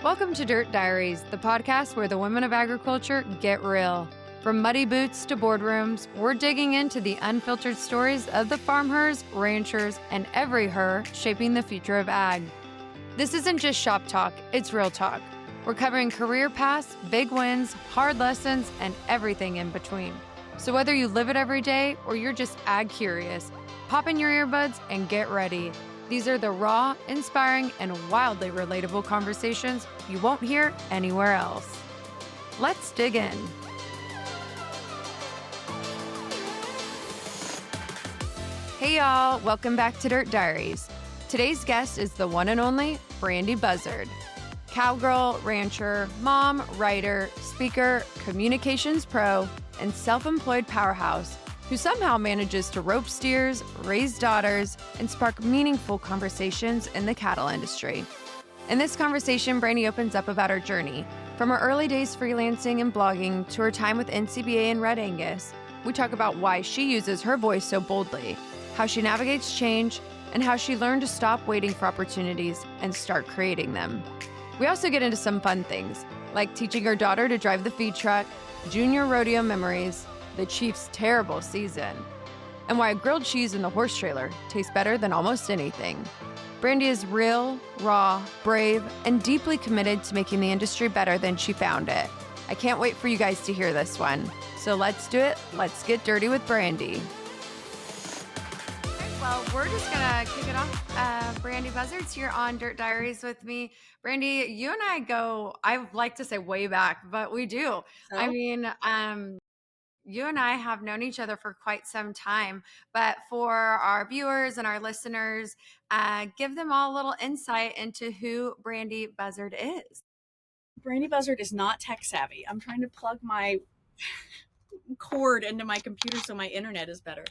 Welcome to Dirt Diaries, the podcast where the women of agriculture get real. From muddy boots to boardrooms, we're digging into the unfiltered stories of the FarmHers, ranchers, and every her shaping the future of ag. This isn't just shop talk, it's real talk. We're covering career paths, big wins, hard lessons, and everything in between. So whether you live it every day or you're just ag curious, pop in your earbuds and get ready. These are the raw, inspiring, and wildly relatable conversations you won't hear anywhere else. Let's dig in. Hey y'all, welcome back to Dirt Diaries. Today's guest is the one and only Brandi Buzzard. Cowgirl, rancher, mom, writer, speaker, communications pro, and self-employed powerhouse who somehow manages to rope steers, raise daughters, and spark meaningful conversations in the cattle industry. In this conversation, Brandi opens up about her journey, from her early days freelancing and blogging to her time with NCBA and Red Angus. We talk about why she uses her voice so boldly, how she navigates change, and how she learned to stop waiting for opportunities and start creating them. We also get into some fun things, like teaching her daughter to drive the feed truck, junior rodeo memories, the Chiefs' terrible season, and why grilled cheese in the horse trailer tastes better than almost anything. Brandi is real, raw, brave, and deeply committed to making the industry better than she found it. I can't wait for you guys to hear this one. So let's do it. Let's get dirty with Brandi. Well, we're just gonna kick it off. Brandi Buzzard's here on Dirt Diaries with me. Brandi, you and I go, I like to say way back, but we do. So? I mean, you and I have known each other for quite some time, but for our viewers and our listeners, give them all a little insight into who Brandi Buzzard is. Brandi Buzzard is not tech savvy. I'm trying to plug my cord into my computer so my internet is better.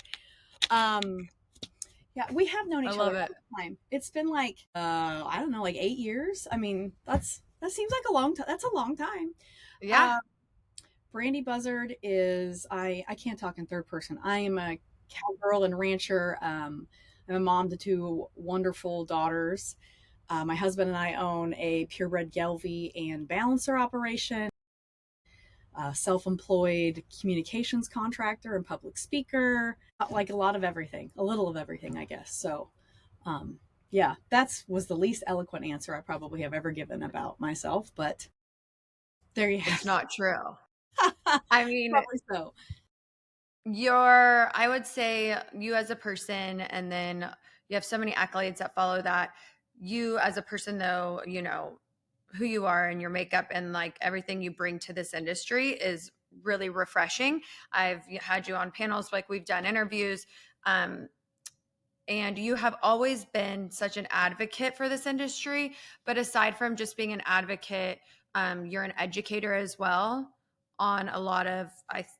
Yeah, we have known each other for a time. It's been like, I don't know, like 8 years. I mean, that seems like a long time. That's a long time. Yeah. Brandi Buzzard is, I can't talk in third person. I am a cowgirl and rancher. I'm a mom to two wonderful daughters. My husband and I own a purebred Gelbvieh and balancer operation. Self-employed communications contractor and public speaker, like a lot of everything, a little of everything, I guess. So, yeah, that was the least eloquent answer I probably have ever given about myself, but there you have it. It's not true. I mean, probably so. I would say you as a person, and then you have so many accolades that follow that. You as a person, though, you know, who you are and your makeup and like everything you bring to this industry is really refreshing. I've had you on panels, like we've done interviews, and you have always been such an advocate for this industry. But aside from just being an advocate, you're an educator as well on a lot of,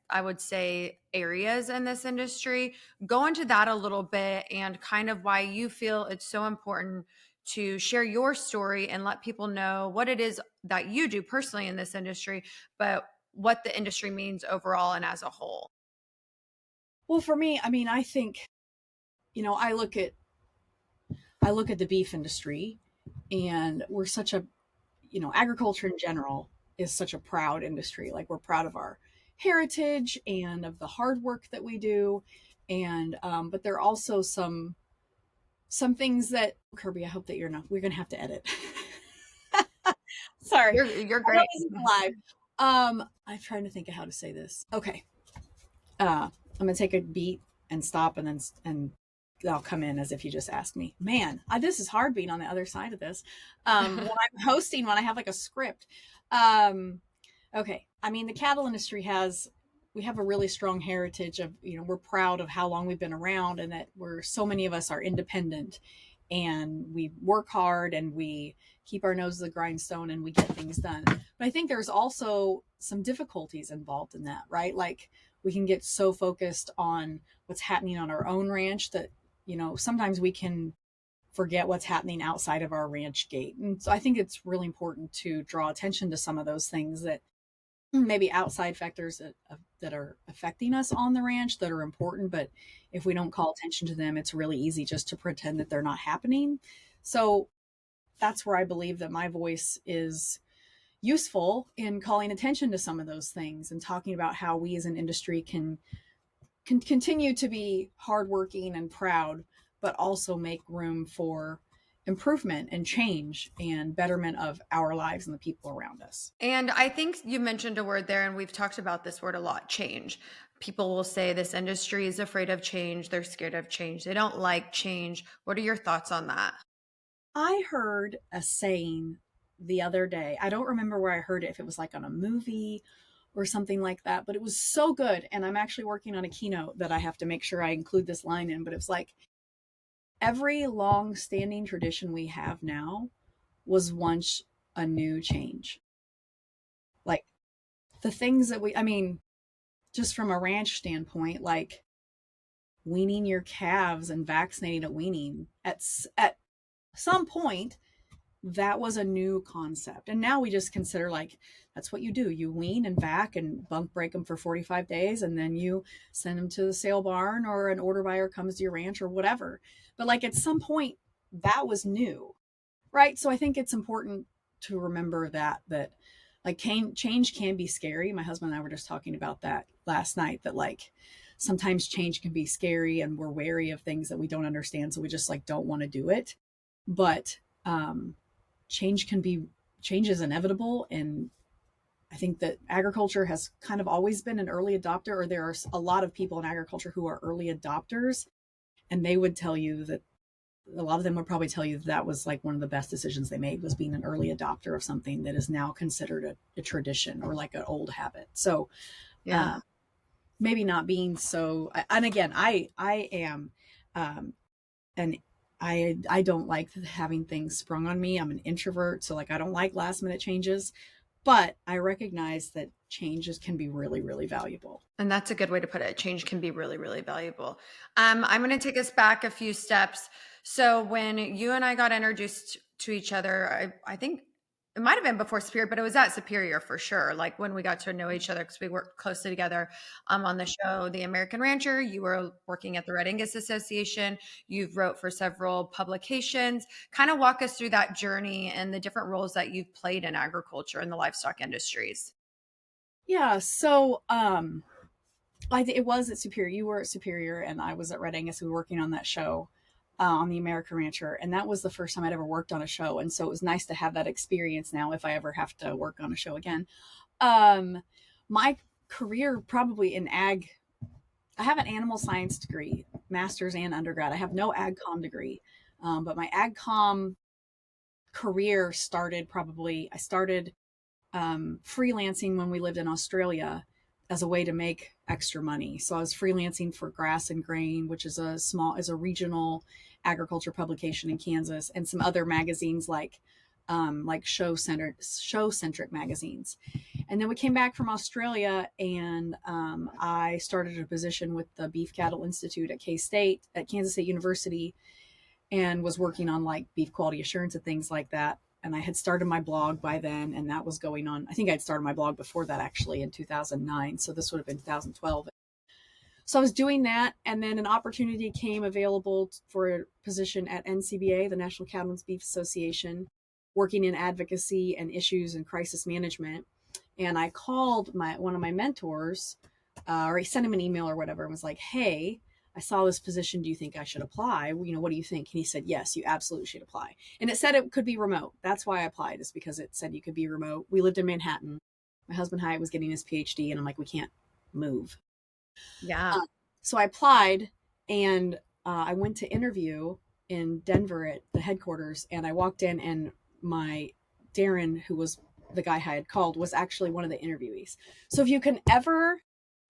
I would say, areas in this industry. Go into that a little bit and kind of why you feel it's so important to share your story and let people know what it is that you do personally in this industry, but what the industry means overall and as a whole. Well, for me, I mean, I think, you know, I look at the beef industry, and we're such a, you know, agriculture in general is such a proud industry. Like, we're proud of our heritage and of the hard work that we do. And, but there are also some things that, Kirby, I hope that we're going to have to edit. Sorry. You're great. Live. I'm trying to think of how to say this. Okay. I'm going to take a beat and stop, and I'll come in as if you just asked me. Man, this is hard being on the other side of this. When I'm hosting, when I have like a script. Okay. I mean, the cattle industry we have a really strong heritage of, you know, we're proud of how long we've been around, and that so many of us are independent, and we work hard, and we keep our nose to the grindstone, and we get things done. But I think there's also some difficulties involved in that, right? Like, we can get so focused on what's happening on our own ranch that, you know, sometimes we can forget what's happening outside of our ranch gate. And so I think it's really important to draw attention to some of those things that maybe outside factors that are affecting us on the ranch that are important, but if we don't call attention to them, it's really easy just to pretend that they're not happening. So that's where I believe that my voice is useful in calling attention to some of those things and talking about how we as an industry can continue to be hardworking and proud, but also make room for improvement and change and betterment of our lives and the people around us. And I think you mentioned a word there, and we've talked about this word a lot, change. People will say this industry is afraid of change. They're scared of change. They don't like change. What are your thoughts on that? I heard a saying the other day. I don't remember where I heard it, if it was like on a movie or something like that, but it was so good. And I'm actually working on a keynote that I have to make sure I include this line in, but it was like, every long standing tradition we have now was once a new change. Like the things that I mean, just from a ranch standpoint, like weaning your calves and vaccinating at weaning at some point, that was a new concept. And now we just consider like, that's what you do. You wean and vac and bunk break them for 45 days. And then you send them to the sale barn, or an order buyer comes to your ranch or whatever. But like at some point that was new, right? So I think it's important to remember that like change can be scary. My husband and I were just talking about that last night, that like sometimes change can be scary and we're wary of things that we don't understand. So we just like don't want to do it. But change is inevitable. And I think that agriculture has kind of always been an early adopter, or there are a lot of people in agriculture who are early adopters. And they would tell you that a lot of them would probably tell you that was like one of the best decisions they made, was being an early adopter of something that is now considered a tradition or like an old habit. So yeah, maybe not being so, and again, I am, and I don't like having things sprung on me. I'm an introvert. So like, I don't like last minute changes, but I recognize that changes can be really, really valuable. And that's a good way to put it. Change can be really, really valuable. I'm going to take us back a few steps. So when you and I got introduced to each other, I think it might have been before Superior, but it was at Superior for sure. Like when we got to know each other, because we worked closely together on the show, The American Rancher. You were working at the Red Angus Association. You've wrote for several publications. Kind of walk us through that journey and the different roles that you've played in agriculture and the livestock industries. Yeah. So it was at Superior. You were at Superior and I was at Red Angus. We were working on that show. On the American Rancher. And that was the first time I'd ever worked on a show. And so it was nice to have that experience now if I ever have to work on a show again. My career probably in ag, I have an animal science degree, master's and undergrad. I have no ag com degree. But my ag com career started I started freelancing when we lived in Australia as a way to make extra money. So I was freelancing for Grass and Grain, which is a regional agriculture publication in Kansas, and some other magazines like show centric magazines. And then we came back from Australia, and I started a position with the Beef Cattle Institute at Kansas State University, and was working on like beef quality assurance and things like that. And I had started my blog by then, and that was going on. I think I'd started my blog before that, actually, in 2009. So this would have been 2012. So I was doing that, and then an opportunity came available for a position at NCBA, the National Cattlemen's Beef Association, working in advocacy and issues and crisis management. And I called one of my mentors, or I sent him an email or whatever, and was like, "Hey, I saw this position. Do you think I should apply? What do you think?" And he said, "Yes, you absolutely should apply." And it said it could be remote. That's why I applied, is because it said you could be remote. We lived in Manhattan. My husband Hyatt was getting his PhD, and I'm like, we can't move. Yeah. So I applied, and I went to interview in Denver at the headquarters, and I walked in, and my Darren, who was the guy I had called, was actually one of the interviewees. So if you can ever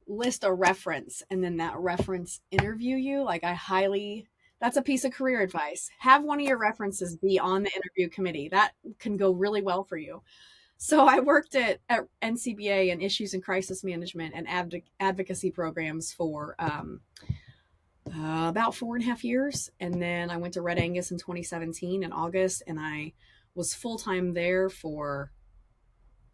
list a reference and then that reference interview you, like that's a piece of career advice. Have one of your references be on the interview committee. That can go really well for you. So I worked at NCBA and issues and crisis management and advocacy programs for about 4.5 years. And then I went to Red Angus in 2017 in August, and I was full-time there for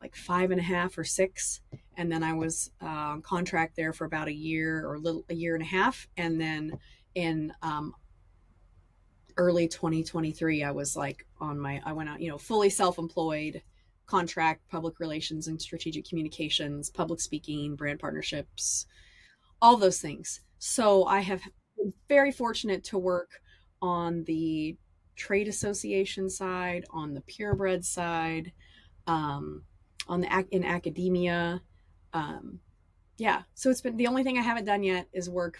like 5.5 or 6. And then I was on contract there for about a year and a half. And then in early 2023, I was like I went out, fully self-employed, contract, public relations and strategic communications, public speaking, brand partnerships, all those things. So I have been very fortunate to work on the trade association side, on the purebred side, in academia. Yeah. So it's been, the only thing I haven't done yet is work,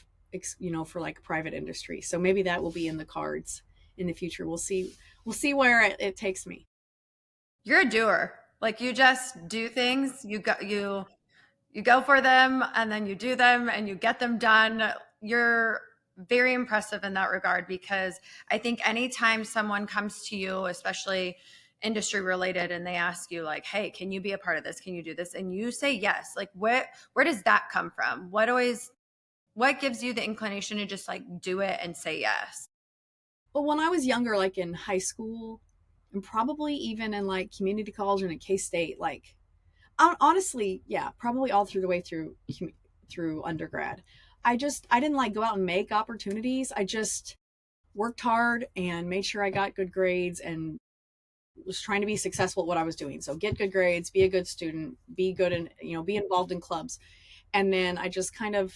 for like private industry. So maybe that will be in the cards in the future. We'll see. We'll see where it takes me. You're a doer. Like you just do things. You go for them and then you do them and you get them done. You're very impressive in that regard, because I think anytime someone comes to you, especially industry related, and they ask you like, hey, can you be a part of this? Can you do this? And you say yes. Like where does that come from? What gives you the inclination to just like do it and say yes? Well, when I was younger, like in high school and probably even in like community college and at K-State, like honestly, yeah, probably all through the way through undergrad. I didn't like go out and make opportunities. I just worked hard and made sure I got good grades and was trying to be successful at what I was doing. So get good grades, be a good student, be good and, be involved in clubs. And then I just kind of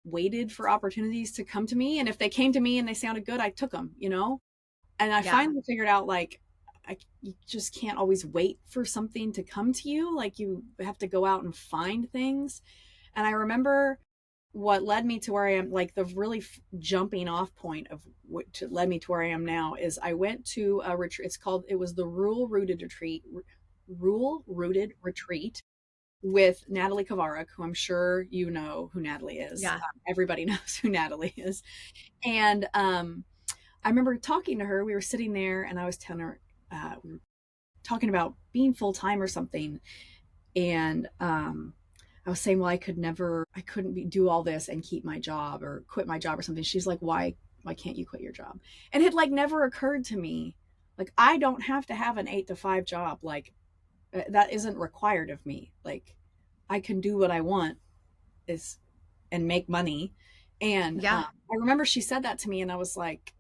waited for opportunities to come to me. And if they came to me and they sounded good, I took them, And I finally figured out like, you just can't always wait for something to come to you. Like you have to go out and find things. And I remember what led me to where I am, like the really jumping off point of what led me to where I am now is I went to a retreat. It was the Rural Rooted Retreat with Natalie Kovarik, who I'm sure you know who Natalie is. Yeah. Everybody knows who Natalie is. And I remember talking to her. We were sitting there and I was telling her, we were talking about being full-time or something. And I was saying, well, I couldn't do all this and keep my job or quit my job or something. She's like, why can't you quit your job? And it had like never occurred to me, like, I don't have to have an 8 to 5 job. Like that isn't required of me. Like I can do what I want and make money. And I remember she said that to me and I was like,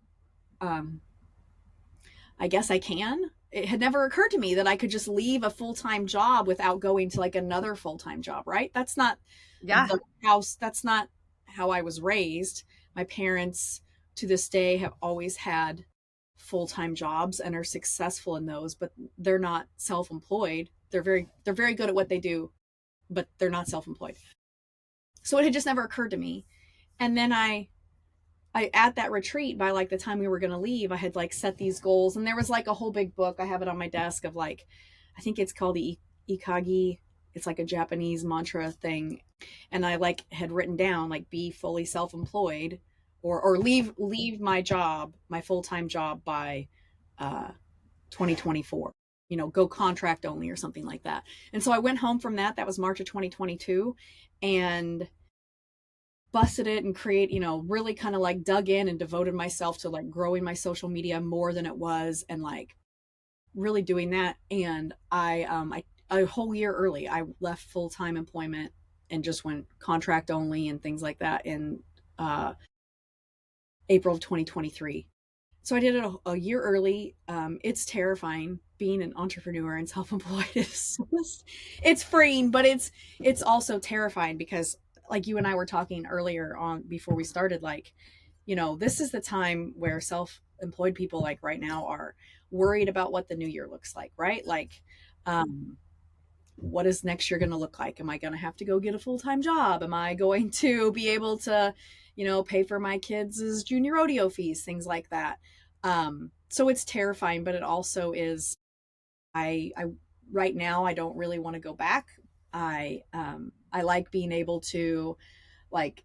I guess I can. It had never occurred to me that I could just leave a full-time job without going to like another full-time job, right? That's not the house. That's not how I was raised. My parents to this day have always had full-time jobs and are successful in those, but they're not self-employed. They're very good at what they do, but they're not self-employed. So it had just never occurred to me. And then I at that retreat, by like the time we were going to leave, I had like set these goals, and there was like a whole big book. I have it on my desk of like, I think it's called the Ikagi. It's like a Japanese mantra thing. And I like had written down like be fully self-employed or leave my job, my full-time job by 2024, go contract only or something like that. And so I went home from that. That was March of 2022 and busted it and really kind of like dug in and devoted myself to like growing my social media more than it was and like really doing that. And I a whole year early, I left full-time employment and just went contract only and things like that in April of 2023. So I did it a year early. It's terrifying being an entrepreneur and self-employed. It's freeing, but it's also terrifying because like you and I were talking earlier on before we started, like, this is the time where self-employed people like right now are worried about what the new year looks like, right? Like, what is next year going to look like? Am I going to have to go get a full-time job? Am I going to be able to, pay for my kids' junior rodeo fees, things like that. So it's terrifying, but it also is, I right now, I don't really want to go back. I like being able to like,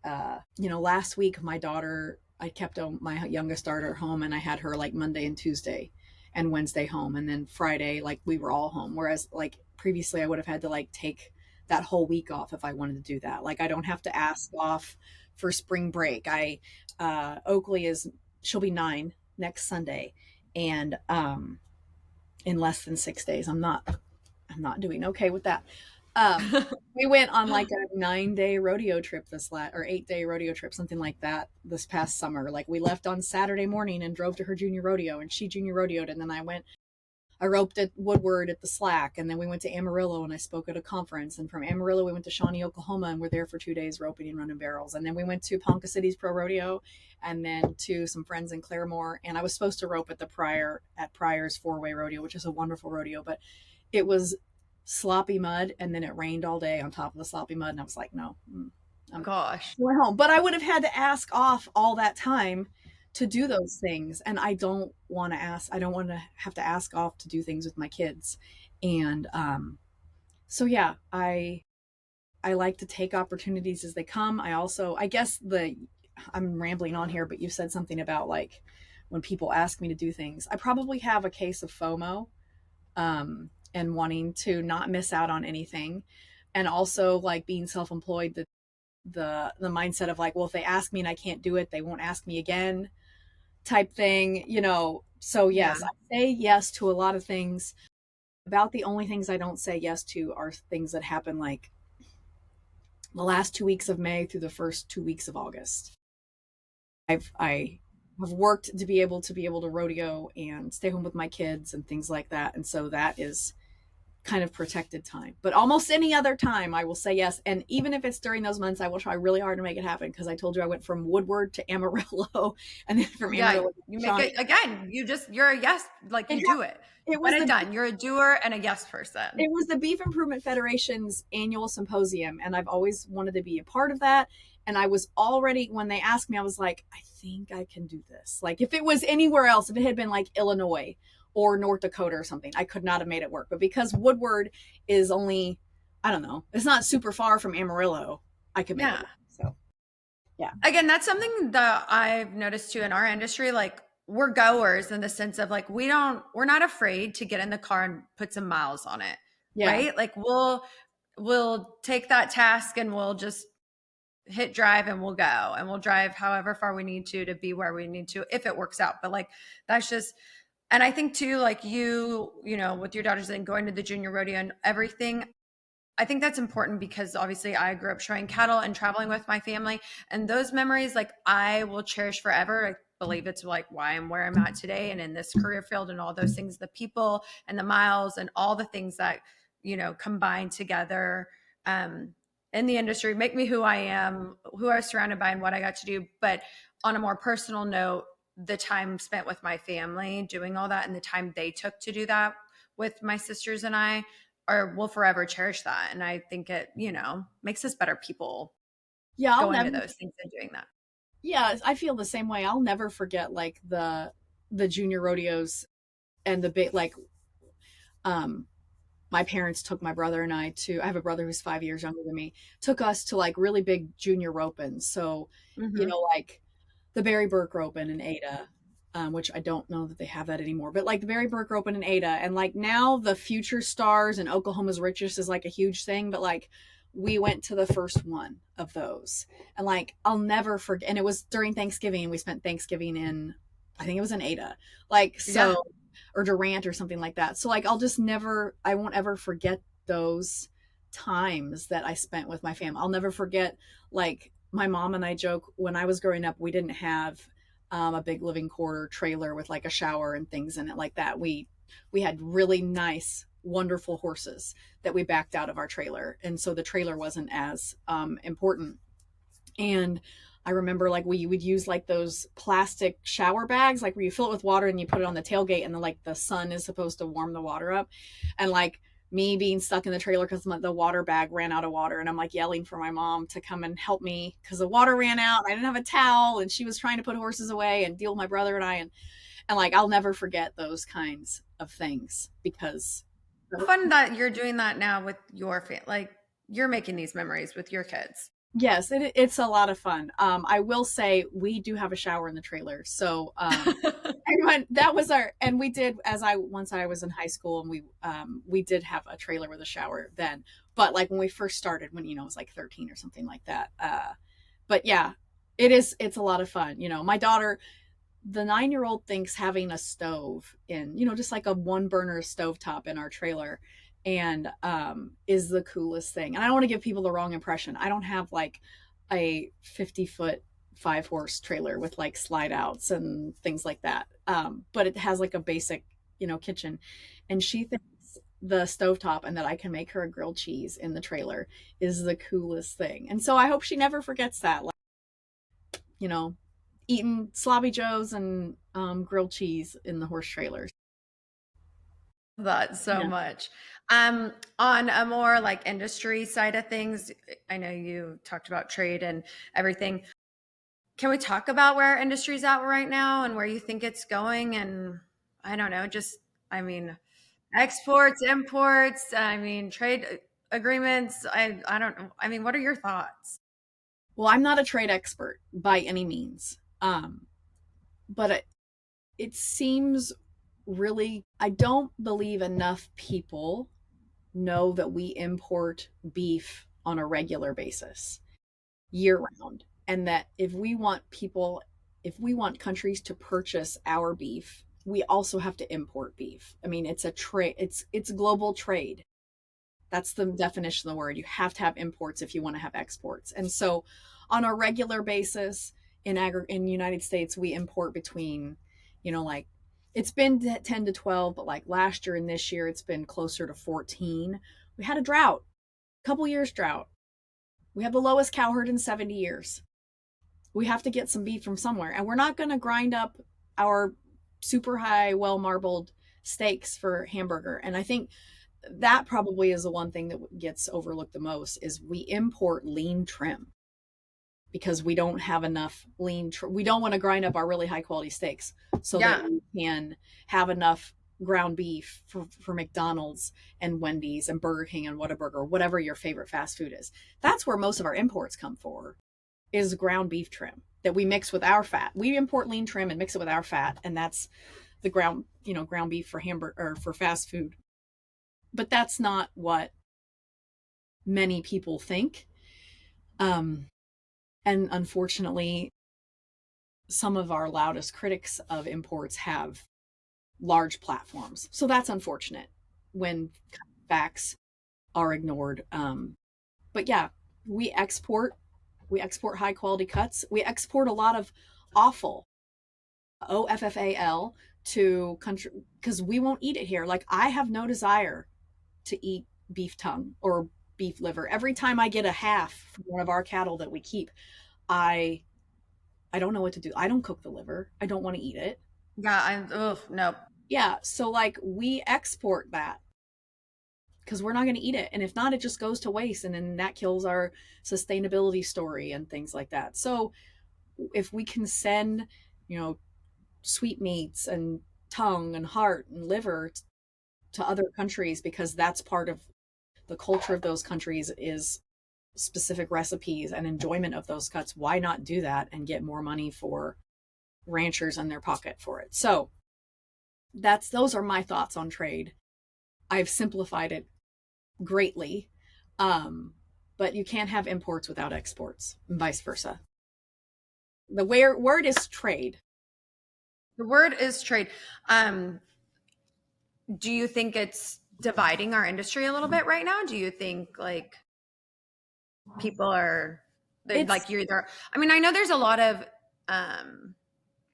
last week, my daughter, I kept my youngest daughter home and I had her like Monday and Tuesday and Wednesday home. And then Friday, like we were all home. Whereas like previously I would have had to like take that whole week off if I wanted to do that. Like I don't have to ask off for spring break. Oakley she'll be 9 next Sunday. And, in less than 6 days, I'm not doing okay with that. We went on like a 9-day rodeo trip or 8-day rodeo trip, something like that this past summer. Like we left on Saturday morning and drove to her junior rodeo and she junior rodeoed. And then I went I roped at Woodward at the Slack, and then we went to Amarillo and I spoke at a conference. And from Amarillo, we went to Shawnee, Oklahoma, and we're there for 2 days roping and running barrels. And then we went to Ponca City's Pro Rodeo, and then to some friends in Claremore. And I was supposed to rope at Pryor's 4-Way Rodeo, which is a wonderful rodeo, but it was sloppy mud, and then it rained all day on top of the sloppy mud. And I was like, no, I'm going home. But I would have had to ask off all that time to do those things, and I don't want to have to ask off to do things with my kids. And so yeah, I like to take opportunities as they come. I guess I'm rambling on here, but you said something about like when people ask me to do things, I probably have a case of FOMO, and wanting to not miss out on anything, and also like being self-employed, the mindset of like, well, if they ask me and I can't do it, they won't ask me again, type thing, So yes, yeah. I say yes to a lot of things. About the only things I don't say yes to are things that happen like the last 2 weeks of May through the first 2 weeks of August. I have worked to be able to rodeo and stay home with my kids and things like that, and so that is kind of protected time. But almost any other time I will say yes, and even if it's during those months, I will try really hard to make it happen, because I told you I went from Woodward to Amarillo, and then from Amarillo you make it again. You're a yes, like you do it. It was done. You're a doer and a yes person. It was the Beef Improvement Federation's annual symposium, and I've always wanted to be a part of that. And I was already, when they asked me, I was like, I think I can do this. Like if it was anywhere else, if it had been like Illinois or North Dakota or something, I could not have made it work. But because Woodward is only, I don't know, it's not super far from Amarillo, I could make it work. So, yeah. Again, that's something that I've noticed too in our industry. Like we're goers in the sense of like, we're not afraid to get in the car and put some miles on it. Yeah. Right? Like we'll take that task and we'll just hit drive and we'll go, and we'll drive however far we need to be where we need to, if it works out. But like, that's just, and I think too, like you know, with your daughters and going to the junior rodeo and everything, I think that's important because obviously I grew up showing cattle and traveling with my family, and those memories, like I will cherish forever. I believe it's like why I'm where I'm at today and in this career field and all those things, the people and the miles and all the things that, combine together, in the industry, make me who I am, who I was surrounded by and what I got to do. But on a more personal note, the time spent with my family doing all that and the time they took to do that with my sisters and I will forever cherish that. And I think it, makes us better people. Yeah. Going to those things and doing that. Yeah. I feel the same way. I'll never forget like the junior rodeos and the big, like, my parents took my brother and I have a brother who's 5 years younger than me, took us to like really big junior ropings. So, like the Barry Burke Roping in Ada, which I don't know that they have that anymore, but like the Barry Burke Roping in Ada, and like now the Future Stars and Oklahoma's Richest is like a huge thing, but like we went to the first one of those, and like I'll never forget. And it was during Thanksgiving. We spent Thanksgiving I think it was in Ada, like so, yeah. Or Durant or something like that. So like I won't ever forget those times that I spent with my fam. I'll never forget, like my mom and I joke, when I was growing up, we didn't have a big living quarter trailer with like a shower and things in it like that. We had really nice, wonderful horses that we backed out of our trailer. And so the trailer wasn't as important. And I remember like we would use like those plastic shower bags, like where you fill it with water and you put it on the tailgate, and then like the sun is supposed to warm the water up. And like me being stuck in the trailer because the water bag ran out of water, and I'm like yelling for my mom to come and help me because the water ran out. I didn't have a towel, and she was trying to put horses away and deal with my brother and I, and like I'll never forget those kinds of things because fun that you're doing that now with your family. Like you're making these memories with your kids. Yes, it's a lot of fun. I will say we do have a shower in the trailer. So that was and we did, once I was in high school, and we did have a trailer with a shower then. But like when we first started, when, it was like 13 or something like that. But yeah, it's a lot of fun. My daughter, the 9-year-old, thinks having a stove in, just like a 1-burner stovetop in our trailer, and is the coolest thing. And I don't want to give people the wrong impression. I don't have like a 50-foot 5-horse trailer with like slide outs and things like that. But it has like a basic, kitchen. And she thinks the stovetop and that I can make her a grilled cheese in the trailer is the coolest thing. And so I hope she never forgets that. Like, you know, eating sloppy joes and grilled cheese in the horse trailers. That so Yeah. much. On a more like industry side of things, I know you talked about trade and everything. Can we talk about where our industry's at right now and where you think it's going? And I don't know, just, I mean, exports, imports, I mean, trade agreements. I don't know. I mean, what are your thoughts? Well, I'm not a trade expert by any means. But it seems really, I don't believe enough people know that we import beef on a regular basis year round, and that if we want countries to purchase our beef, we also have to import beef. I mean, it's a trade, it's global trade. That's the definition of the word. You have to have imports if you want to have exports. And so on a regular basis in United States, we import between, like, it's been 10 to 12, but like last year and this year, it's been closer to 14. We had a drought, a couple years drought. We have the lowest cow herd in 70 years. We have to get some beef from somewhere. And we're not going to grind up our super high, well marbled steaks for hamburger. And I think that probably is the one thing that gets overlooked the most is we import lean trim because we don't have enough lean we don't want to grind up our really high quality steaks so that we can have enough ground beef for McDonald's and Wendy's and Burger King and Whataburger, whatever your favorite fast food is. That's where most of our imports come for, is ground beef trim that we mix with our fat. We import lean trim and mix it with our fat, and that's the ground beef for hamburger or for fast food. But that's not what many people think. And unfortunately, some of our loudest critics of imports have large platforms. So that's unfortunate when facts are ignored. But yeah, we export high quality cuts. We export a lot of offal, OFFAL, to country because we won't eat it here. Like, I have no desire to eat beef tongue or beef liver. Every time I get a half from one of our cattle that we keep, I don't know what to do. I don't cook the liver. I don't want to eat it. Yeah, no. Yeah, so like we export that because we're not going to eat it. And if not, it just goes to waste. And then that kills our sustainability story and things like that. So if we can send, sweetmeats and tongue and heart and liver to other countries, because that's part of the culture of those countries is specific recipes and enjoyment of those cuts, why not do that and get more money for ranchers in their pocket for it? So those are my thoughts on trade. I've simplified it greatly, but you can't have imports without exports and vice versa. The word is trade. The word is trade. Do you think it's dividing our industry a little bit right now? Do you think like people are like you're either? I mean, I know there's a lot of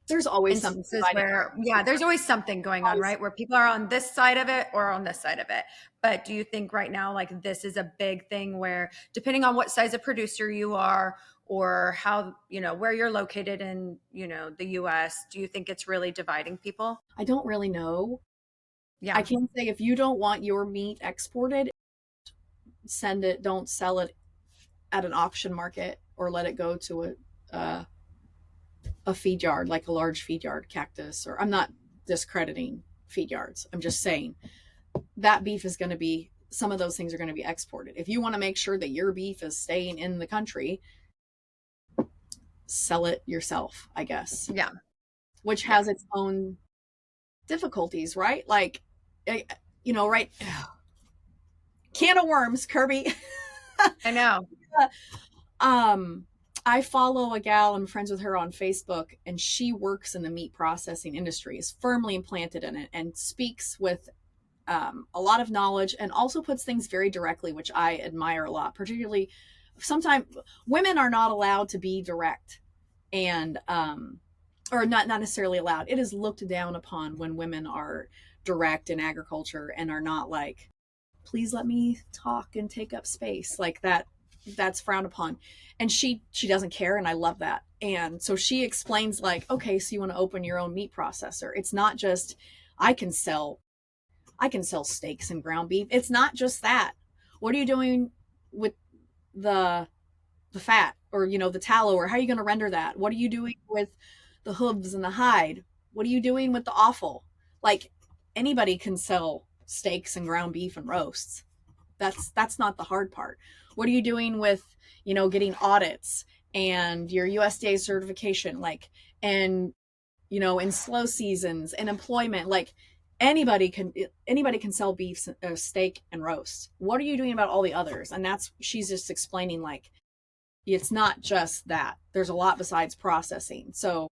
there's always instances where there's always something going on, right? Where people are on this side of it or on this side of it. But do you think right now, like, this is a big thing where depending on what size of producer you are or how, where you're located in, the US, do you think it's really dividing people? I don't really know. Yeah. I can say if you don't want your meat exported, send it, don't sell it at an auction market or let it go to a feed yard, like a large feed yard, Cactus, or I'm not discrediting feed yards. I'm just saying that beef is going to be, some of those things are going to be exported. If you want to make sure that your beef is staying in the country, sell it yourself, I guess. Yeah. Which has its own difficulties, right? Like, right. Can of worms, Kirby. I know. I follow a gal, I'm friends with her on Facebook, and she works in the meat processing industry, is firmly implanted in it, and speaks with a lot of knowledge and also puts things very directly, which I admire a lot. Particularly, sometimes women are not allowed to be direct and or not necessarily allowed. It is looked down upon when women are direct in agriculture and are not like, please let me talk and take up space like that. That's frowned upon. And she doesn't care, and I love that. And so she explains like, okay, so you want to open your own meat processor. It's not just I can sell steaks and ground beef. It's not just that. What are you doing with the fat, or the tallow, or how are you going to render that? What are you doing with the hooves and the hide? What are you doing with the offal? Like, anybody can sell steaks and ground beef and roasts. That's not the hard part. What are you doing with, getting audits and your USDA certification, like, and, in slow seasons and employment, like anybody can sell beef, steak and roast. What are you doing about all the others? And she's just explaining like, it's not just that. There's a lot besides processing. So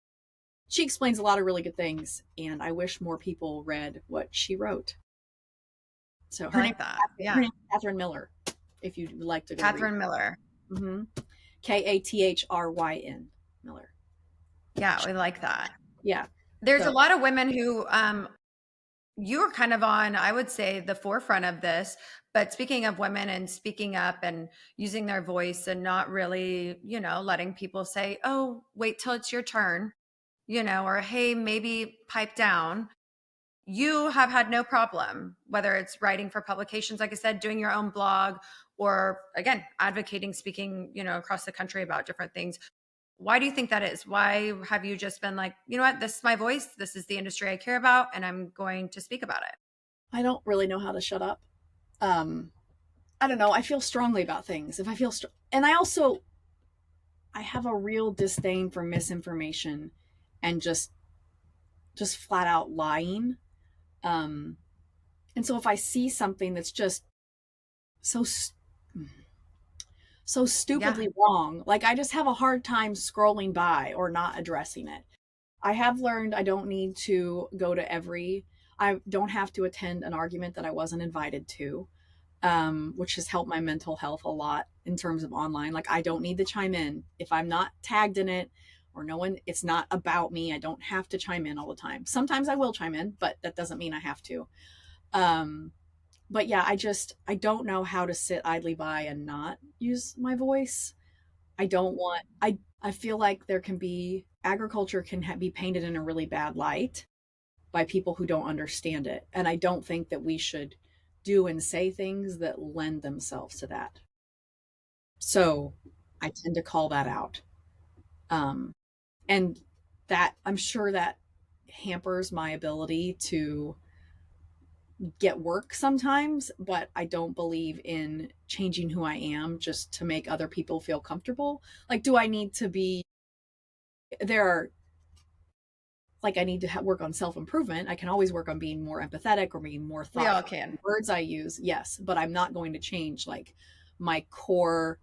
she explains a lot of really good things, and I wish more people read what she wrote. So her name is Catherine Miller, if you'd like to go Catherine Miller. Mm-hmm. Kathryn Miller. Yeah, we like that. Yeah. There's a lot of women who you're kind of on, I would say, the forefront of this. But speaking of women and speaking up and using their voice and not really, letting people say, oh, wait till it's your turn, or hey, maybe pipe down. You have had no problem, whether it's writing for publications, like I said, doing your own blog, or again, advocating, speaking, across the country about different things. Why do you think that is? Why have you just been like, you know what, this is my voice, this is the industry I care about, and I'm going to speak about it? I don't really know how to shut up. I don't know. I feel strongly about things. If I feel and I have a real disdain for misinformation and just flat out lying. And so if I see something that's just so stupidly wrong, like I just have a hard time scrolling by or not addressing it. I have learned I don't need to go to I don't have to attend an argument that I wasn't invited to, which has helped my mental health a lot in terms of online. Like, I don't need to chime in. If I'm not tagged in it or it's not about me, I don't have to chime in all the time. Sometimes I will chime in, but that doesn't mean I have to. But yeah, I don't know how to sit idly by and not use my voice. I feel like agriculture can be painted in a really bad light by people who don't understand it. And I don't think that we should do and say things that lend themselves to that. So I tend to call that out. And that, I'm sure that hampers my ability to get work sometimes, but I don't believe in changing who I am just to make other people feel comfortable. Like, do I need to be I need to work on self-improvement. I can always work on being more empathetic or being more thoughtful. We all can. Words I use, yes, but I'm not going to change like my core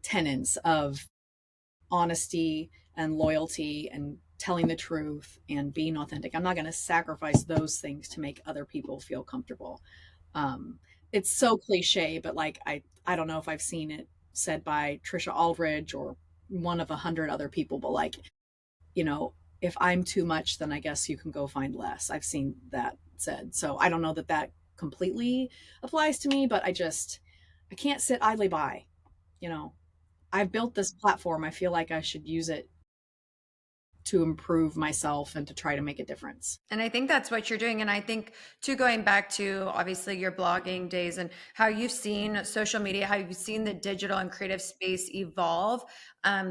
tenets of honesty and loyalty and telling the truth and being authentic. I'm not going to sacrifice those things to make other people feel comfortable. It's so cliche, but like, I don't know if I've seen it said by Trisha Aldridge or one of 100 other people, but like, if I'm too much, then I guess you can go find less. I've seen that said. So I don't know that completely applies to me, but I can't sit idly by. I've built this platform. I feel like I should use it to improve myself and to try to make a difference. And I think that's what you're doing. And I think too, going back to obviously your blogging days and how you've seen social media, how you've seen the digital and creative space evolve.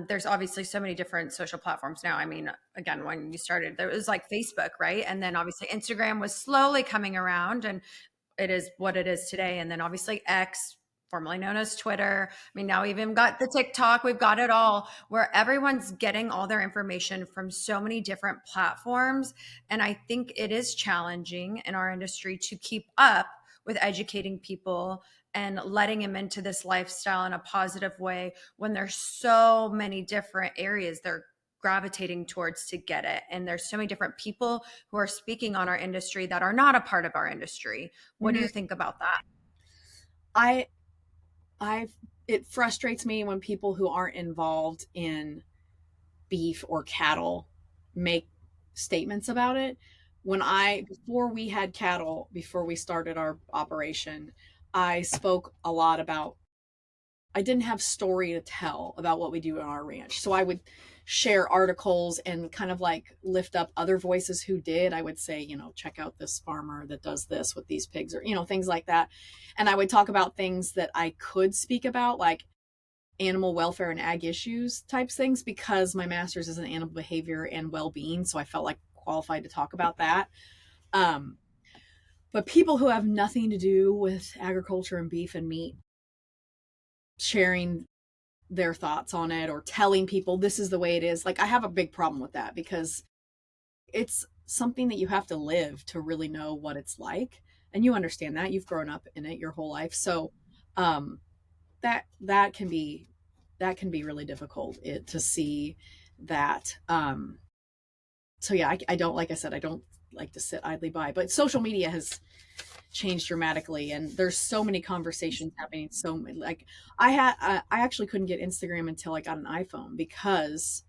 There's obviously so many different social platforms now. I mean, again, when you started, there was like Facebook, right? And then obviously Instagram was slowly coming around, and it is what it is today. And then obviously X, formerly known as Twitter. I mean, now we've even got the TikTok, we've got it all, where everyone's getting all their information from so many different platforms. And I think it is challenging in our industry to keep up with educating people and letting them into this lifestyle in a positive way when there's so many different areas they're gravitating towards to get it. And there's so many different people who are speaking on our industry that are not a part of our industry. What do you think about that? It frustrates me when people who aren't involved in beef or cattle make statements about it, before we had cattle, before we started our operation, I spoke a lot about, I didn't have story to tell about what we do on our ranch. So I would share articles and kind of like lift up other voices who did. I would say, check out this farmer that does this with these pigs, or, things like that. And I would talk about things that I could speak about, like animal welfare and ag issues types things, because my master's is in animal behavior and well-being. So I felt like qualified to talk about that. But people who have nothing to do with agriculture and beef and meat sharing their thoughts on it or telling people this is the way it is, like, I have a big problem with that, because it's something that you have to live to really know what it's like. And you understand that, you've grown up in it your whole life. So that can be really difficult to see that. So yeah, I don't, like I said, I don't like to sit idly by, but social media has changed dramatically, and there's so many conversations happening. So like I actually couldn't get Instagram until I got an iPhone, because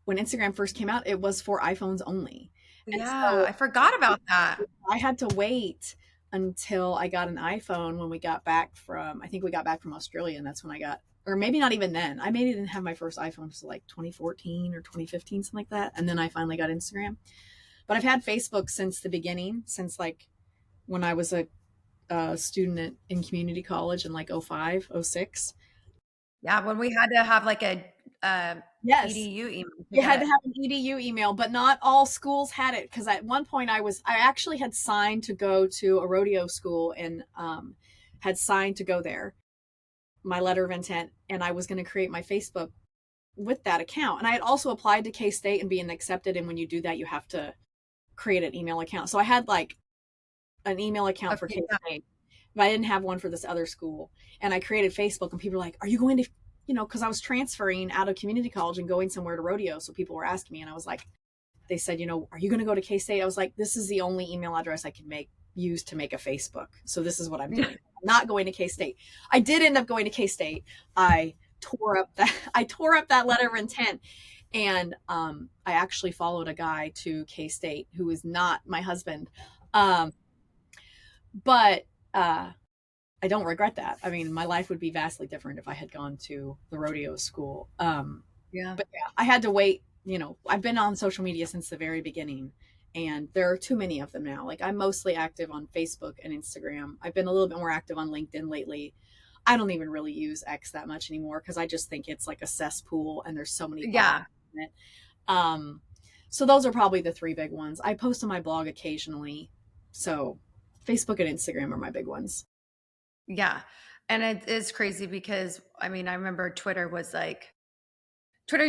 when Instagram first came out, it was for iPhones only. And Yeah, so I forgot about that. I had to wait until I got an iPhone when we got back from, I think we got back from Australia, and that's when I got, or maybe not even then. I maybe didn't have my first iPhone until like 2014 or 2015, something like that. And then I finally got Instagram. But I've had Facebook since the beginning, since like when I was a student in community college in like 05, 06. Yeah, when we had to have like a Yes. EDU email. You had to have an EDU email, but not all schools had it. Because at one point I actually had signed to go to a rodeo school, and had signed to go there, my letter of intent, and I was going to create my Facebook with that account. And I had also applied to K-State and being accepted. And when you do that, you have to create an email account. So I had like an email account for K-State, but I didn't have one for this other school. And I created Facebook, and people were like, are you going to, because I was transferring out of community college and going somewhere to rodeo. So people were asking me, and I was like, they said, are you going to go to K-State? I was like, this is the only email address I can use to make a Facebook. So this is what I'm doing. I'm not going to K-State. I did end up going to K-State. I tore up that letter of intent. And I actually followed a guy to K-State who is not my husband. But I don't regret that. I mean, my life would be vastly different if I had gone to the rodeo school. But yeah, I had to wait. I've been on social media since the very beginning, and there are too many of them now. Like, I'm mostly active on Facebook and Instagram. I've been a little bit more active on LinkedIn lately. I don't even really use X that much anymore, because I just think it's like a cesspool, and there's so many. Yeah. In it. So those are probably the three big ones. I post on my blog occasionally. So Facebook and Instagram are my big ones. Yeah. And it is crazy because, I remember Twitter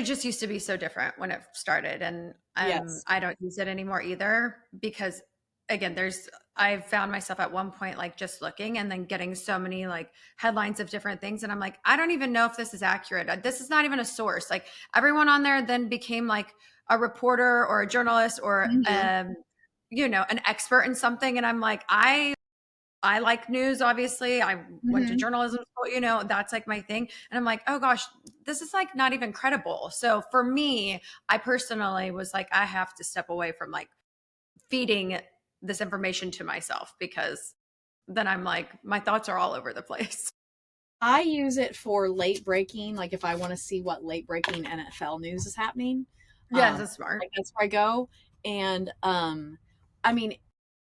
just used to be so different when it started. And Yes. I don't use it anymore either, because again, I've found myself at one point, like, just looking and then getting so many like headlines of different things. And I'm like, I don't even know if this is accurate. This is not even a source. Like, everyone on there then became like a reporter or a journalist or, an expert in something. And I'm like, I like news, obviously. I went to journalism school, that's like my thing. And I'm like, oh gosh, this is like not even credible. So for me, I personally was like, I have to step away from like feeding this information to myself, because then I'm like, my thoughts are all over the place. I use it for late breaking, like if I want to see what late breaking NFL news is happening. Yes, that's smart. Like, that's where I go. And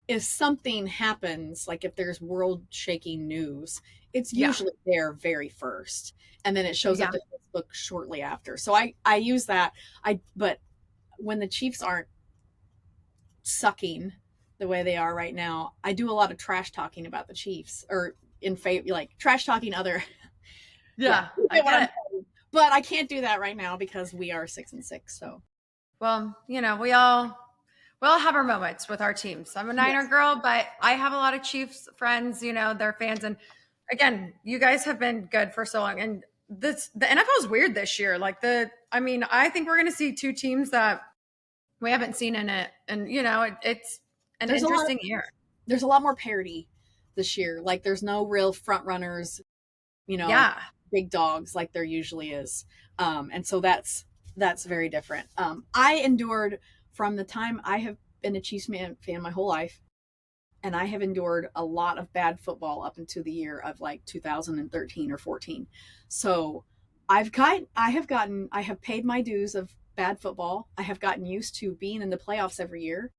if something happens, like if there's world shaking news, it's usually there very first, and then it shows up to Facebook shortly after. So I use that. But when the Chiefs aren't sucking the way they are right now, I do a lot of trash talking about the Chiefs, or in favor, like trash talking other. I get it. But I can't do that right now because we are 6-6. So, well, we all have our moments with our teams. I'm a Niner girl, but I have a lot of Chiefs friends, they're fans. And again, you guys have been good for so long. And the NFL is weird this year. Like I think we're going to see two teams that we haven't seen in it. And, it's an interesting year. There's a lot more parity this year. Like, there's no real front runners, big dogs like there usually is. And so that's very different. I endured from the time I have been a Chiefs fan my whole life, and I have endured a lot of bad football up into the year of like 2013 or 14. So I have paid my dues of bad football. I have gotten used to being in the playoffs every year,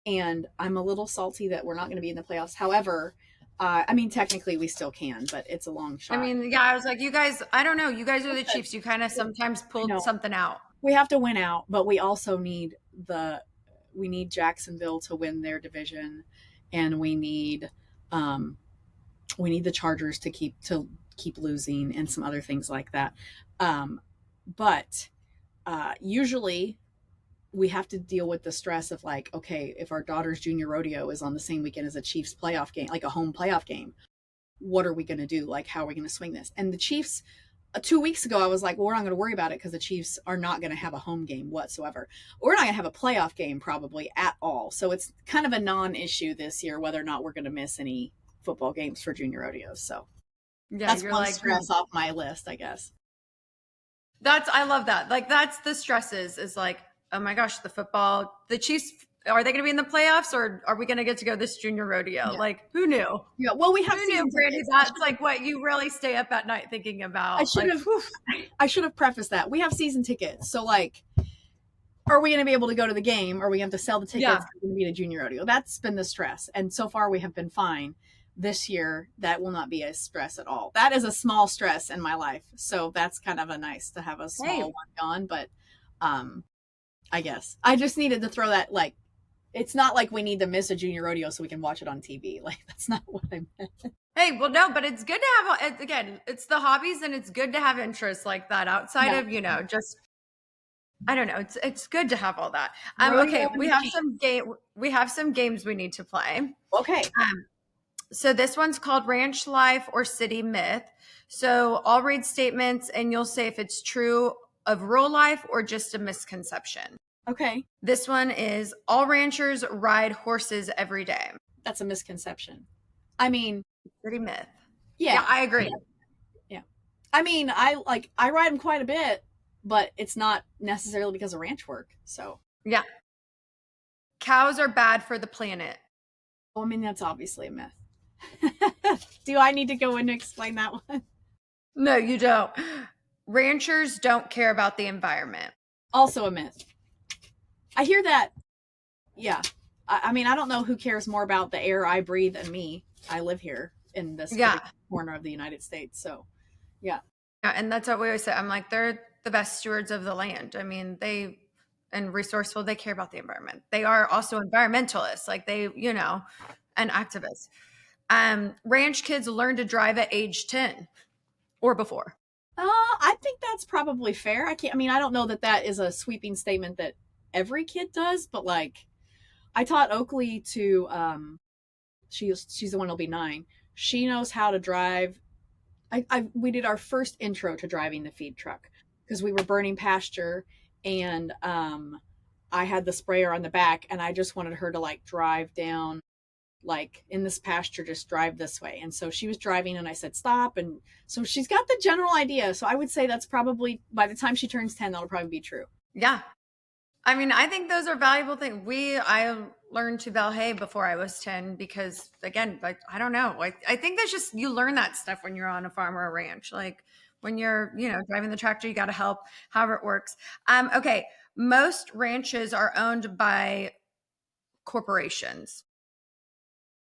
and I'm a little salty that we're not going to be in the playoffs. However, I mean, technically we still can, but it's a long shot. I mean, yeah, I was like, you guys, I don't know. You guys are the Chiefs. You kind of sometimes pull something out. We have to win out, but we also need Jacksonville to win their division, and we need the Chargers to keep losing, and some other things like that. But usually we have to deal with the stress of like, okay, if our daughter's junior rodeo is on the same weekend as a Chiefs playoff game, like a home playoff game, what are we going to do? Like, how are we going to swing this? And the Chiefs, 2 weeks ago, I was like, well, we're not going to worry about it because the Chiefs are not going to have a home game whatsoever. We're not going to have a playoff game probably at all. So it's kind of a non-issue this year whether or not we're going to miss any football games for junior rodeos. So yeah, that's one stress off my list, I guess. I love that. Like, that's the stresses is like, oh my gosh, the Chiefs, are they going to be in the playoffs, or are we going to get to go this junior rodeo? Yeah. Like, who knew? Yeah. Well, we have who knew, Brandi? That's like what you really stay up at night thinking about. I should have prefaced that. We have season tickets. So like, are we going to be able to go to the game? Or are we going to have to sell the tickets? Yeah. We're going to be at a junior rodeo. That's been the stress. And so far we have been fine. This year, that will not be a stress at all. That is a small stress in my life. So that's kind of nice to have a small one gone. But I guess I just needed to throw that, like, it's not like we need to miss a junior rodeo so we can watch it on TV. Like, that's not what I meant. Hey, well, no, but it's good to have, again, it's the hobbies, and it's good to have interests like that outside of, just, I don't know. It's good to have all that. Okay. We have some games we need to play. Okay. So this one's called Ranch Life or City Myth. So I'll read statements and you'll say if it's true of real life or just a misconception. Okay. This one is all ranchers ride horses every day. That's a misconception. I mean, city myth. Yeah, I agree. Yeah. I mean, I ride them quite a bit, but it's not necessarily because of ranch work. So yeah. Cows are bad for the planet. Well, I mean, that's obviously a myth. Do I need to go in to explain that one? No, you don't. Ranchers don't care about the environment. Also a myth. I hear that. Yeah. I mean, I don't know who cares more about the air I breathe than me. I live here in this corner of the United States. So, yeah. Yeah, and that's what we always say. I'm like, they're the best stewards of the land. I mean, and resourceful, they care about the environment. They are also environmentalists, like they, and activists. Ranch kids learn to drive at age 10 or before. I think that's probably fair. I don't know that is a sweeping statement that every kid does, but like I taught Oakley to, she's the one who'll be 9. She knows how to drive. We did our first intro to driving the feed truck because we were burning pasture, and I had the sprayer on the back, and I just wanted her to like drive down, like in this pasture, just drive this way. And so she was driving and I said, stop. And so she's got the general idea. So I would say that's probably, by the time she turns 10, that'll probably be true. Yeah. I mean, I think those are valuable things. I learned to bale hay before I was 10 because, again, like, I don't know. I think that's just, you learn that stuff when you're on a farm or a ranch. Like when you're, driving the tractor, you got to help, however it works. Okay. Most ranches are owned by corporations.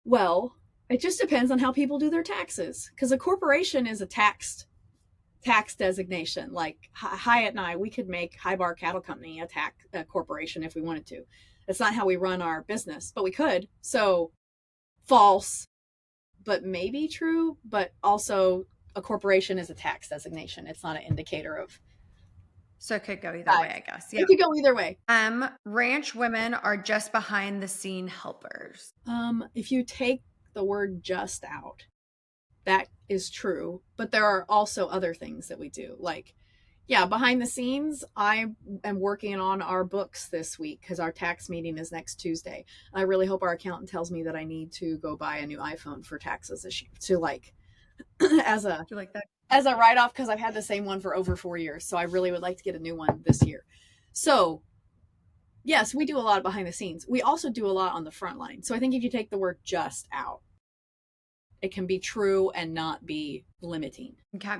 Well, it just depends on how people do their taxes, because a corporation is a tax designation. Like Hyatt and I, we could make High Bar Cattle Company a corporation if we wanted to. That's not how we run our business, but we could. So false, but maybe true. But also a corporation is a tax designation. It's not an indicator of. So it could go either way, I guess. Yeah. It could go either way. Ranch women are just behind the scene helpers. If you take the word just out, that is true. But there are also other things that we do. Like, behind the scenes, I am working on our books this week because our tax meeting is next Tuesday. I really hope our accountant tells me that I need to go buy a new iPhone for taxes this year to like, as a write-off, because I've had the same one for over 4 years. So I really would like to get a new one this year. So Yes, we do a lot behind the scenes. We also do a lot on the front line. So I think if you take the word just out, it can be true and not be limiting. Okay.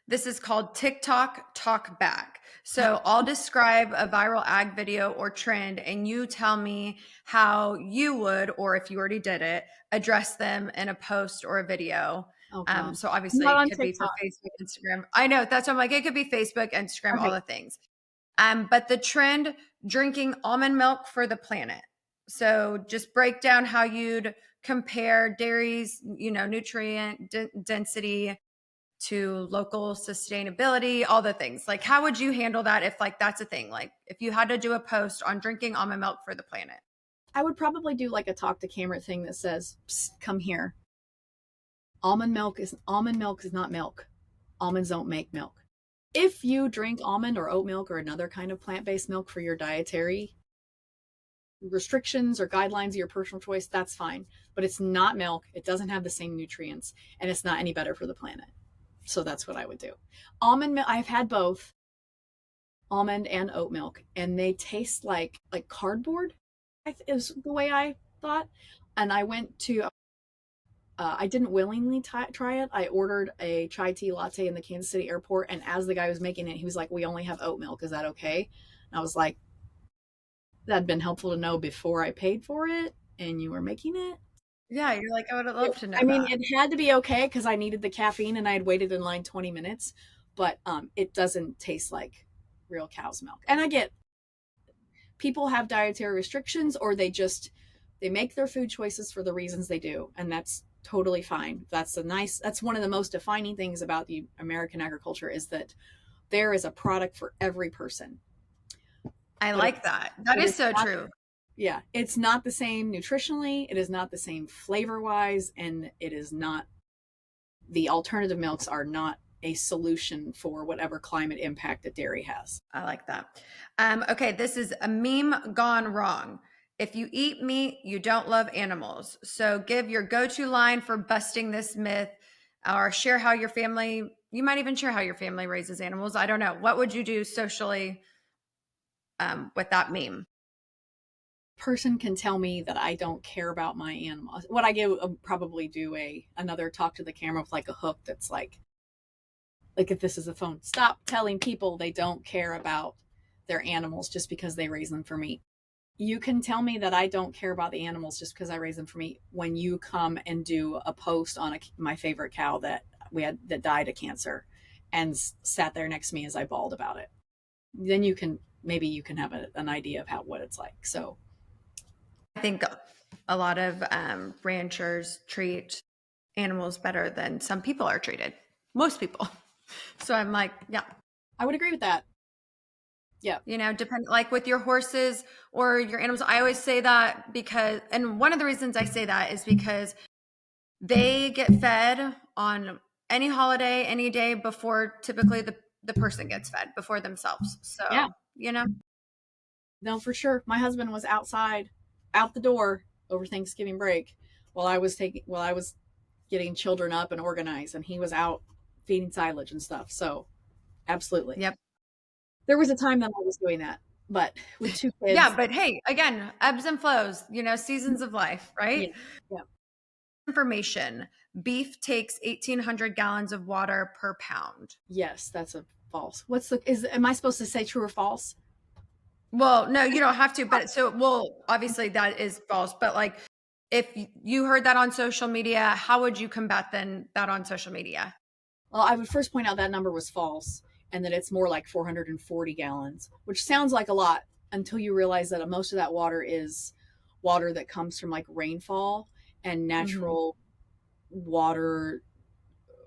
This is called TikTok Talk Back. So I'll describe a viral ag video or trend, and you tell me how you would, or if you already did it, address them in a post or a video. Oh, God. So obviously Not it on could be for TikTok. Facebook, Instagram. I know that's what I'm like, it could be Facebook, Instagram, all Okay. the things. But the trend, drinking almond milk for the planet. So just break down how you'd compare dairies, nutrient density to local sustainability, all the things. Like, how would you handle that if like that's a thing? Like if you had to do a post on drinking almond milk for the planet. I would probably do like a talk to camera thing that says, "Psst, come here. Almond milk is not milk. Almonds don't make milk. If you drink almond or oat milk or another kind of plant-based milk for your dietary restrictions or guidelines of your personal choice, that's fine. But it's not milk. It doesn't have the same nutrients, and it's not any better for the planet." So that's what I would do. Almond milk, I've had both almond and oat milk, and they taste like cardboard. Is the way I thought. And I went to I didn't willingly try it. I ordered a chai tea latte in the Kansas City airport, and as the guy was making it, he was like, "We only have oat milk. Is that okay?" And I was like, "That'd been helpful to know before I paid for it, and you were making it." Yeah, you're like, I would have loved to know I mean, that. it had to be okay because I needed the caffeine, and I had waited in line 20 minutes. But it doesn't taste like real cow's milk. And I get people have dietary restrictions, or they make their food choices for the reasons they do, and that's totally fine. That's one of the most defining things about the American agriculture, is that there is a product for every person. I But like that. That is so not, true. yeah, it's not the same nutritionally, it is not the same flavor wise, and it is not, the alternative milks are not a solution for whatever climate impact that dairy has. I like that. Okay, this is a meme gone wrong. If you eat meat, you don't love animals. So give your go-to line for busting this myth, or share how your family, you might even share how your family raises animals. I don't know. What would you do socially with that meme? Person can tell me that I don't care about my animals. What I do, probably do another talk to the camera with like a hook that's like if this is a phone, stop telling people they don't care about their animals just because they raise them for meat. You can tell me that I don't care about the animals just because I raise them for meat when you come and do a post on my favorite cow that died of cancer and sat there next to me as I bawled about it. Then maybe you can have an idea of what it's like. So I think a lot of ranchers treat animals better than some people are treated. Most people. So I'm like, yeah. I would agree with that. Yeah. Depend, like with your horses or your animals. I always say that because, and one of the reasons I say that is because they get fed on any holiday, any day before typically the person gets fed before themselves. So, yeah. No, for sure. My husband was out the door over Thanksgiving break while I was getting children up and organized, and he was out feeding silage and stuff. So absolutely. Yep. There was a time that I was doing that, but with 2 kids. Yeah, but hey, again, ebbs and flows, seasons of life, right? Yeah. Information. Beef takes 1,800 gallons of water per pound. Yes, that's a false. Am I supposed to say true or false? Well, no, you don't have to, but obviously that is false, but like if you heard that on social media, how would you combat that on social media? Well, I would first point out that number was false, and that it's more like 440 gallons, which sounds like a lot until you realize that most of that water is water that comes from like rainfall and natural water,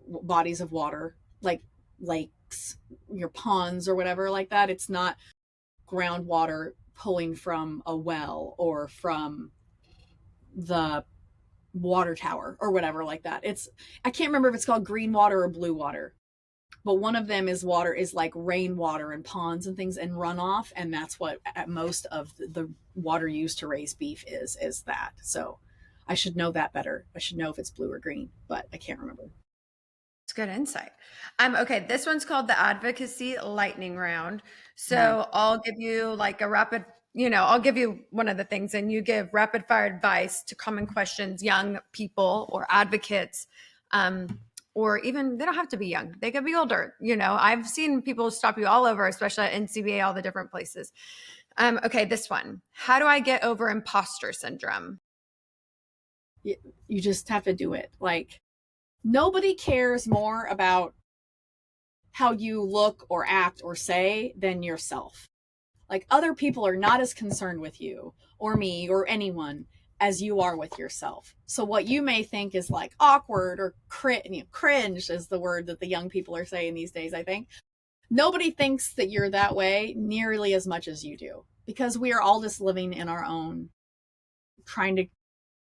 bodies of water, like lakes, your ponds or whatever like that. It's not groundwater pulling from a well or from the water tower or whatever like that. I can't remember if it's called green water or blue water, but one of them is like rainwater and ponds and things and runoff, and that's what at most of the water used to raise beef is that. So I should know that better. I should know if it's blue or green, but I can't remember. It's good insight. Okay, this one's called the advocacy lightning round. Nice. So I'll give you like a rapid, I'll give you one of the things and you give rapid fire advice to common questions young people or advocates, or even they don't have to be young. They could be older. I've seen people stop you all over, especially at NCBA, all the different places. Okay, this one. How do I get over imposter syndrome? You just have to do it. Like, nobody cares more about how you look or act or say than yourself. Like, other people are not as concerned with you or me or anyone as you are with yourself. So what you may think is like awkward or cringe is the word that the young people are saying these days, I think. Nobody thinks that you're that way nearly as much as you do, because we are all just living in our own, trying to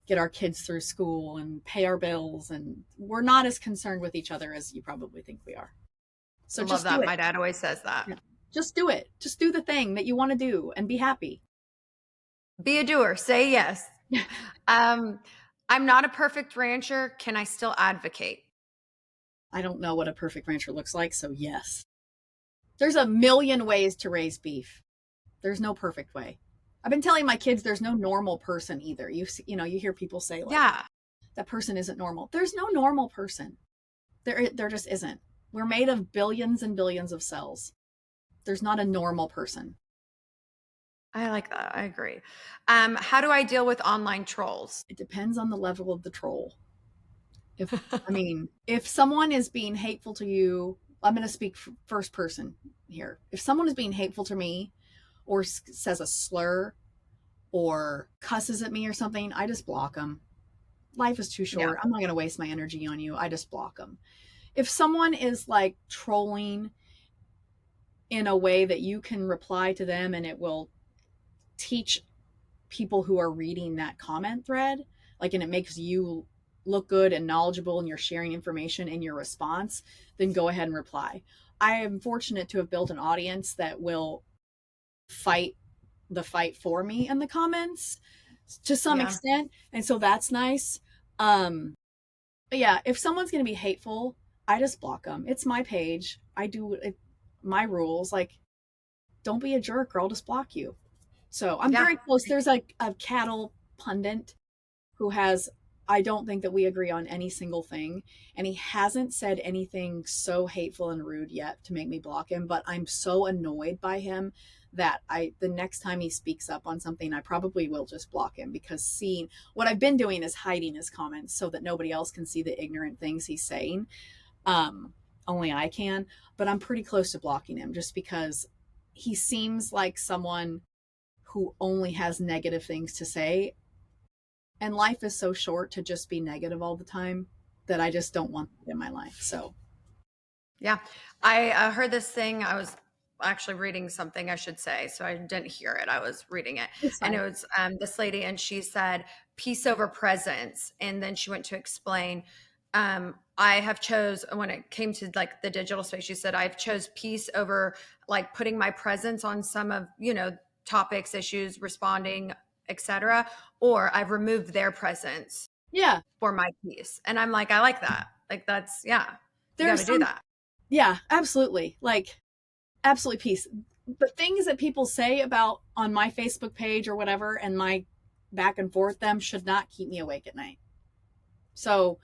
get our kids through school and pay our bills, and we're not as concerned with each other as you probably think we are. So I love just do that. it. My dad always says that. Yeah. Just do it. Just do the thing that you want to do and be happy. Be a doer. Say yes. I'm not a perfect rancher. Can I still advocate? I don't know what a perfect rancher looks like, so yes. There's a million ways to raise beef. There's no perfect way. I've been telling my kids there's no normal person either. You hear people say like, Yeah. that person isn't normal. There's no normal person. There just isn't. We're made of billions and billions of cells. There's not a normal person. I like that. I agree. How do I deal with online trolls? It depends on the level of the troll. If someone is being hateful to you, I'm going to speak first person here. If someone is being hateful to me or says a slur or cusses at me or something, I just block them. Life is too short. Yeah. I'm not going to waste my energy on you. I just block them. If someone is like trolling in a way that you can reply to them and it will teach people who are reading that comment thread, and it makes you look good and knowledgeable and you're sharing information in your response, then go ahead and reply. I am fortunate to have built an audience that will fight the fight for me in the comments to some extent. And so that's nice. But yeah, if someone's going to be hateful, I just block them. It's my page. I do it, my rules. Like, don't be a jerk or I'll just block you. So I'm very close. There's a cattle pundit who I don't think that we agree on any single thing. And he hasn't said anything so hateful and rude yet to make me block him. But I'm so annoyed by him that the next time he speaks up on something, I probably will just block him, because what I've been doing is hiding his comments so that nobody else can see the ignorant things he's saying. Only I can, but I'm pretty close to blocking him just because he seems like someone who only has negative things to say. And life is so short to just be negative all the time that I just don't want that in my life. So, yeah, I heard this thing. I was actually reading something, I should say. So I didn't hear it. I was reading it. And it was this lady, and she said, peace over presence. And then she went to explain, I have chose, when it came to like the digital space, she said, I've chose peace over like putting my presence on some of, topics, issues, responding, etc., or I've removed their presence for my peace. And I'm like, I like that. Like, that's, you got to do that. Yeah, absolutely. Like, absolutely peace. The things that people say about on my Facebook page or whatever, and my back and forth them, should not keep me awake at night. So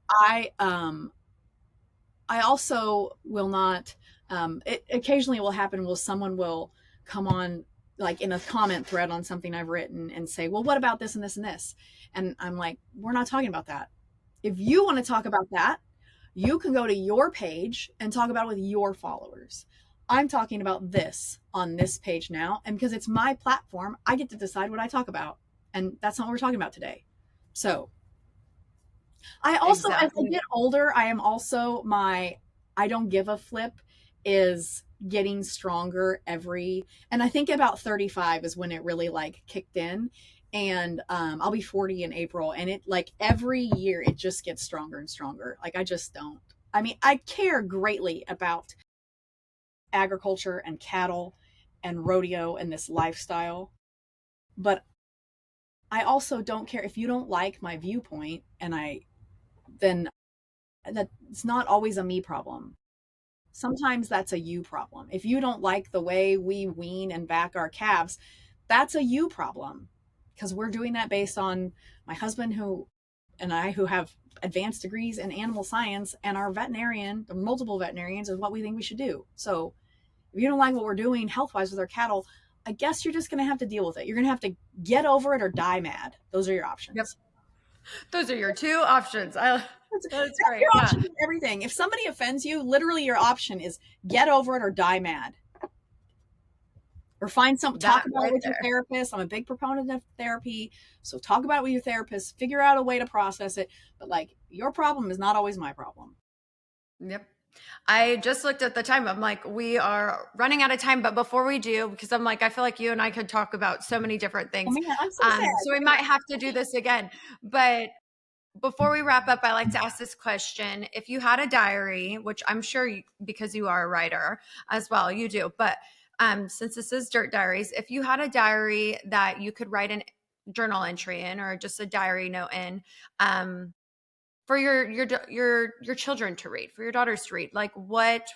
I also will not, it occasionally will happen where someone will come on like in a comment thread on something I've written and say, well, what about this and this and this? And I'm like, we're not talking about that. If you want to talk about that, you can go to your page and talk about it with your followers. I'm talking about this on this page now. And because it's my platform, I get to decide what I talk about. And that's not what we're talking about today. So I also, as I get older, I am also I don't give a flip is getting stronger and I think about 35 is when it really like kicked in. And I'll be 40 in April, and it like every year it just gets stronger and stronger. Like, I just don't. I mean, I care greatly about agriculture and cattle and rodeo and this lifestyle, but I also don't care if you don't like my viewpoint, and then That's not always a me problem. Sometimes that's a you problem. If you don't like the way we wean and back our calves, that's a you problem, because we're doing that based on my husband and I who have advanced degrees in animal science, and our veterinarian, the multiple veterinarians, is what we think we should do. So if you don't like what we're doing health-wise with our cattle, I guess you're just going to have to deal with it. You're going to have to get over it or die mad. Those are your options. Yep. Those are your two options. That's great. Your option is everything. If somebody offends you, literally your option is get over it or die mad. Or find talk about it with your therapist. I'm a big proponent of therapy. So talk about it with your therapist, figure out a way to process it. But like, your problem is not always my problem. Yep. I just looked at the time. I'm like, we are running out of time. But before we do, because I'm like, I feel like you and I could talk about so many different things. Oh, man, I'm so sad. So we might have to do this again. But before we wrap up, I like to ask this question. If you had a diary, which I'm sure because you are a writer as well, you do. But since this is Dirt Diaries, if you had a diary that you could write a journal entry in, or just a diary note in, for your children to read, for your daughters to read, like what,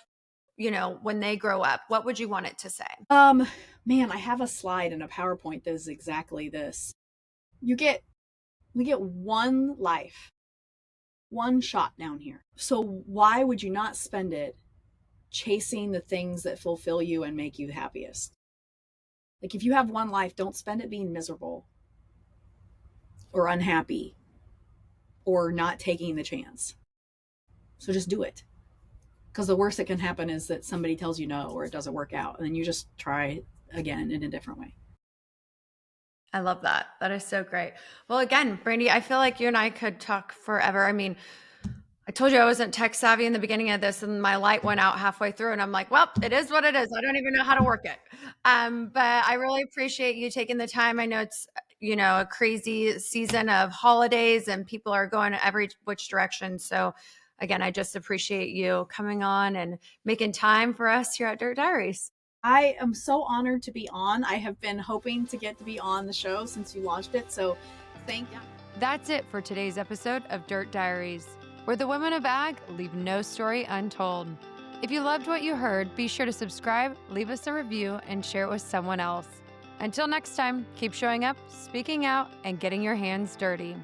when they grow up, what would you want it to say? Man, I have a slide in a PowerPoint that is exactly this. We get one life, one shot down here. So why would you not spend it chasing the things that fulfill you and make you the happiest? Like, if you have one life, don't spend it being miserable or unhappy or not taking the chance. So just do it. Because the worst that can happen is that somebody tells you no, or it doesn't work out, and then you just try again in a different way. I love that. That is so great. Well, again, Brandi, I feel like you and I could talk forever. I mean, I told you I wasn't tech savvy in the beginning of this, and my light went out halfway through, and I'm like, well, it is what it is. I don't even know how to work it. But I really appreciate you taking the time. I know it's, a crazy season of holidays and people are going every which direction. So again, I just appreciate you coming on and making time for us here at Dirt Diaries. I am so honored to be on. I have been hoping to get to be on the show since you launched it. So thank you. That's it for today's episode of Dirt Diaries, where the women of ag leave no story untold. If you loved what you heard, be sure to subscribe, leave us a review, and share it with someone else. Until next time, keep showing up, speaking out, and getting your hands dirty.